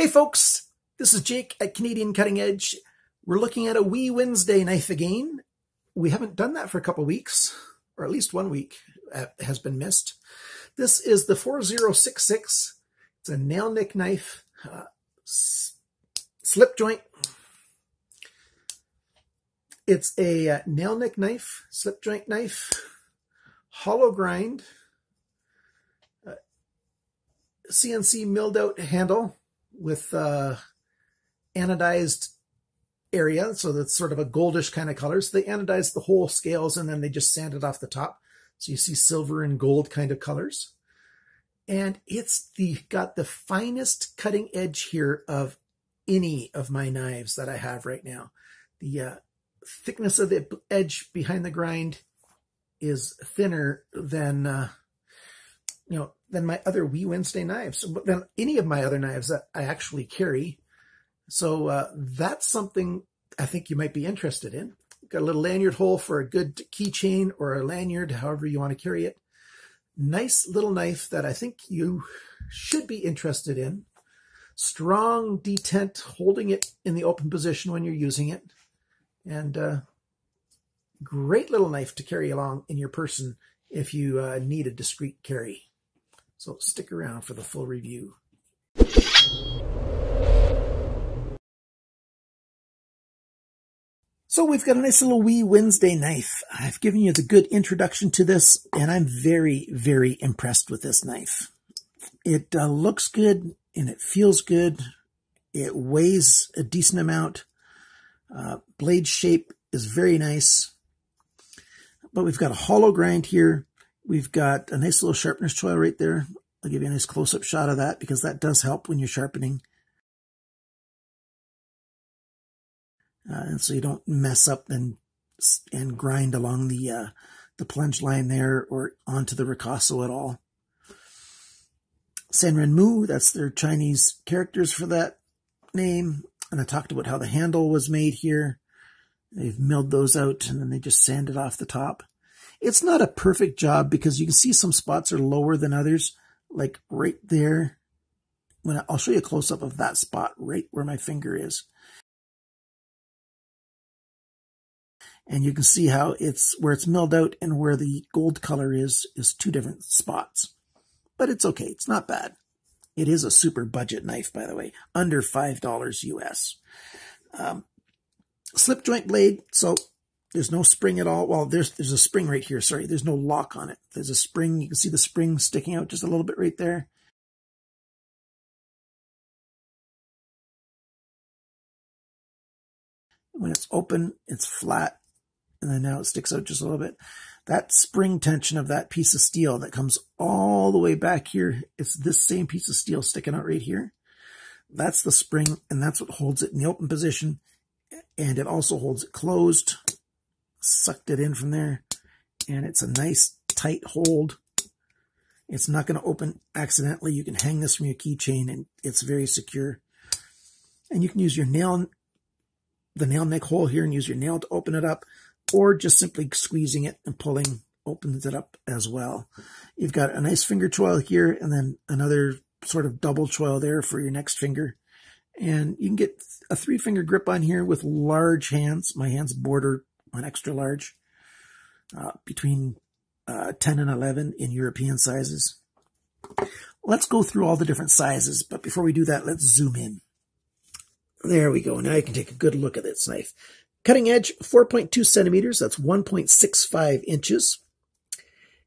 Hey folks, this is Jake at Canadian Cutting Edge. We're looking at a Wee Wednesday knife again. We haven't done that for a couple weeks, or at least 1 week has been missed. This is the 4066. It's a nail nick knife, slip joint. It's a nail nick knife, slip joint knife, hollow grind, CNC milled out handle with anodized area, so that's sort of a goldish kind of color. So they anodized the whole scales and then they just sanded off the top. So you see silver and gold kind of colors. And it's got the finest cutting edge here of any of my knives that I have right now. The thickness of the edge behind the grind is thinner than than my other Wee Wednesday knives, than any of my other knives that I actually carry. So that's something I think you might be interested in. Got a little lanyard hole for a good keychain or a lanyard, however you want to carry it. Nice little knife that I think you should be interested in. Strong detent, holding it in the open position when you're using it. And great little knife to carry along in your person if you need a discreet carry. So stick around for the full review. So we've got a nice little Wee Wednesday knife. I've given you the good introduction to this, and I'm very, very impressed with this knife. It looks good, and it feels good. It weighs a decent amount. Blade shape is very nice. But we've got a hollow grind here. We've got a nice little sharpener's choil right there. I'll give you a nice close-up shot of that because that does help when you're sharpening. And so you don't mess up and grind along the plunge line there or onto the ricasso at all. Sanrenmu, that's their Chinese characters for that name. And I talked about how the handle was made here. They've milled those out and then they just sanded off the top. It's not a perfect job because you can see some spots are lower than others, like right there. I'll show you a close-up of that spot right where my finger is. And you can see how where it's milled out and where the gold color is two different spots. But it's okay. It's not bad. It is a super budget knife, by the way, under $5 US. Slip joint blade, so there's no spring at all. Well, there's a spring right here. Sorry, there's no lock on it. There's a spring. You can see the spring sticking out just a little bit right there. When it's open, it's flat, and then now it sticks out just a little bit. That spring tension of that piece of steel that comes all the way back here, it's this same piece of steel sticking out right here. That's the spring, and that's what holds it in the open position, and it also holds it closed. Sucked it in from there, and it's a nice tight hold. It's not going to open accidentally. You can hang this from your keychain, and it's very secure. And you can use your nail, the nail nick hole here, and use your nail to open it up, or just simply squeezing it and pulling opens it up as well. You've got a nice finger choil here, and then another sort of double choil there for your next finger. And you can get a 3-finger grip on here with large hands. My hands border on extra large, between 10 and 11 in European sizes. Let's go through all the different sizes, but before we do that, let's zoom in. There we go. Now you can take a good look at this knife. Cutting edge, 4.2 centimeters. That's 1.65 inches.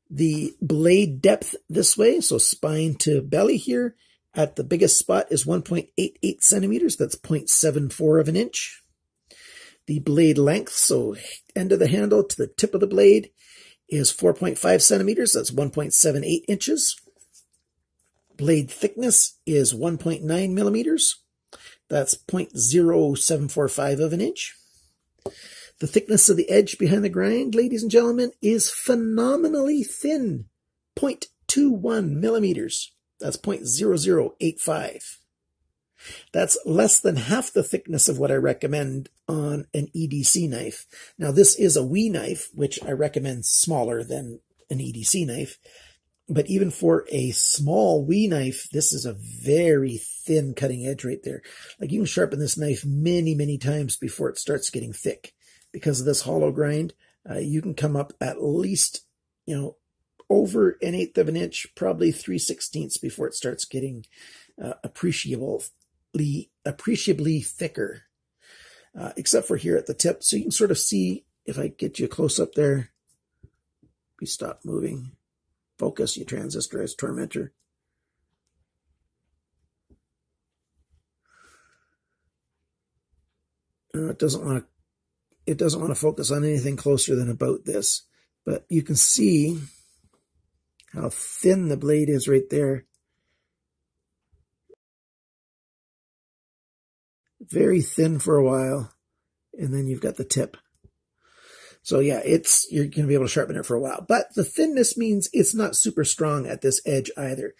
The blade depth this way, so spine to belly here, at the biggest spot is 1.88 centimeters. That's 0.74 of an inch. The blade length, so end of the handle to the tip of the blade, is 4.5 centimeters. That's 1.78 inches. Blade thickness is 1.9 millimeters. That's 0.0745 of an inch. The thickness of the edge behind the grind, ladies and gentlemen, is phenomenally thin. 0.21 millimeters. That's 0.0085. That's less than half the thickness of what I recommend on an EDC knife. Now, this is a Wee knife, which I recommend smaller than an EDC knife. But even for a small wee knife, this is a very thin cutting edge right there. Like you can sharpen this knife many, many times before it starts getting thick. Because of this hollow grind, you can come up at least, over 1/8 of an inch, probably 3/16 before it starts getting appreciably thicker. Except for here at the tip. So you can sort of see, if I get you close up there, you stop moving. Focus, you transistorized tormentor. It doesn't want to focus on anything closer than about this. But you can see how thin the blade is right there. Very thin for a while, and then you've got the tip. So yeah, you're going to be able to sharpen it for a while. But the thinness means it's not super strong at this edge either.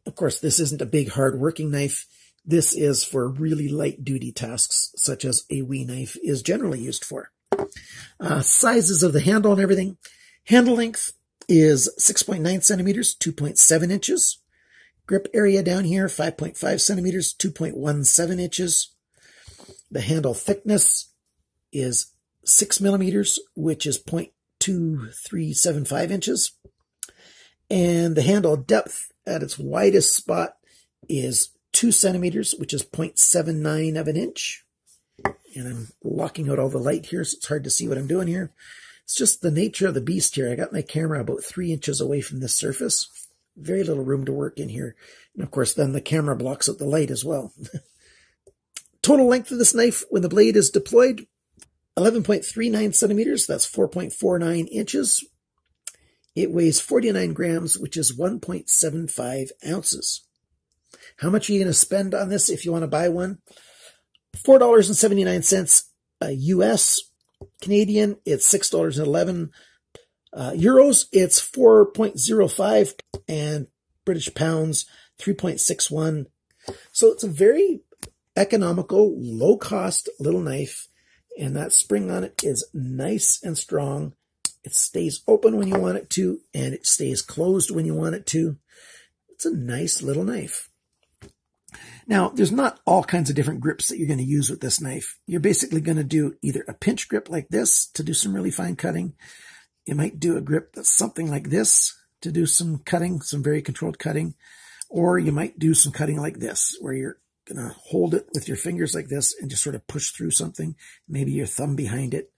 Of course, this isn't a big, hard working knife. This is for really light duty tasks, such as a wee knife is generally used for. Sizes of the handle and everything. Handle length is 6.9 centimeters, 2.7 inches. Grip area down here, 5.5 centimeters, 2.17 inches. The handle thickness is 6 millimeters, which is 0.2375 inches. And the handle depth at its widest spot is 2 centimeters, which is 0.79 of an inch. And I'm blocking out all the light here, so it's hard to see what I'm doing here. It's just the nature of the beast here. I got my camera about 3 inches away from this surface. Very little room to work in here. And of course, then the camera blocks out the light as well. Total length of this knife when the blade is deployed, 11.39 centimeters. That's 4.49 inches. It weighs 49 grams, which is 1.75 ounces. How much are you going to spend on this if you want to buy one? $4.79 US. Canadian, it's $6.11. Euros, it's 4.05, and British pounds, 3.61. So it's a very economical, low-cost little knife, and that spring on it is nice and strong. It stays open when you want it to, and it stays closed when you want it to. It's a nice little knife. Now, there's not all kinds of different grips that you're going to use with this knife. You're basically going to do either a pinch grip like this to do some really fine cutting. You might do a grip that's something like this to do some cutting, some very controlled cutting. Or you might do some cutting like this, where you're going to hold it with your fingers like this and just sort of push through something, maybe your thumb behind it,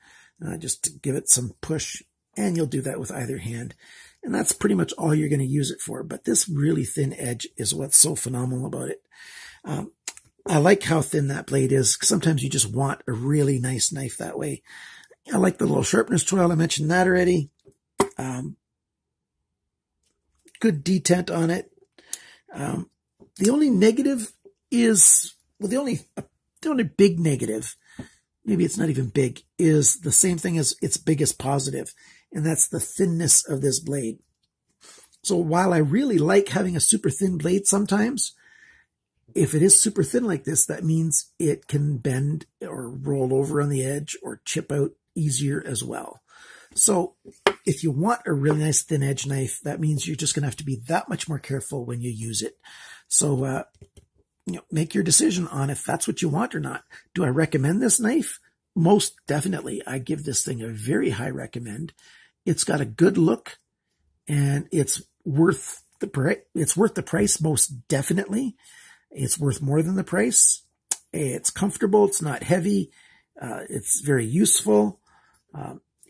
just to give it some push. And you'll do that with either hand. And that's pretty much all you're going to use it for. But this really thin edge is what's so phenomenal about it. I like how thin that blade is. Sometimes you just want a really nice knife that way. I like the little sharpener's tool. I mentioned that already. Good detent on it. The only negative is, well, the only big negative, maybe it's not even big, is the same thing as its biggest positive, and that's the thinness of this blade. So while I really like having a super thin blade sometimes, if it is super thin like this, that means it can bend or roll over on the edge or chip out easier as well. So if you want a really nice thin edge knife, that means you're just going to have to be that much more careful when you use it. So, make your decision on if that's what you want or not. Do I recommend this knife? Most definitely. I give this thing a very high recommend. It's got a good look, and it's worth the price. It's worth the price, most definitely. It's worth more than the price. It's comfortable. It's not heavy. It's very useful.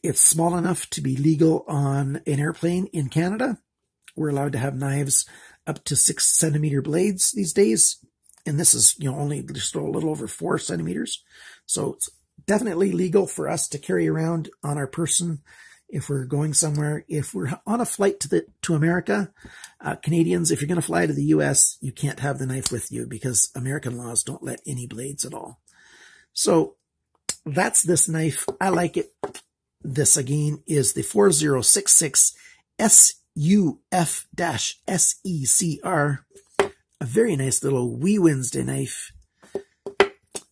It's small enough to be legal on an airplane in Canada. We're allowed to have knives up to 6 centimeter blades these days. And this is, only just a little over 4 centimeters. So it's definitely legal for us to carry around on our person if we're going somewhere. If we're on a flight to America, Canadians, if you're going to fly to the US, you can't have the knife with you because American laws don't let any blades at all. So that's this knife. I like it. This again is the 4066 SUF SECR. A very nice little wee Wednesday knife.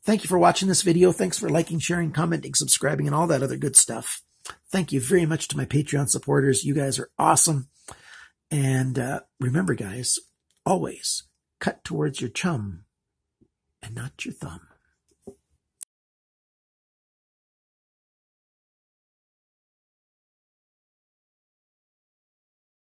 Thank you for watching this video. Thanks for liking, sharing, commenting, subscribing, and all that other good stuff. Thank you very much to my Patreon supporters. You guys are awesome. And remember, guys, always cut towards your chum and not your thumb.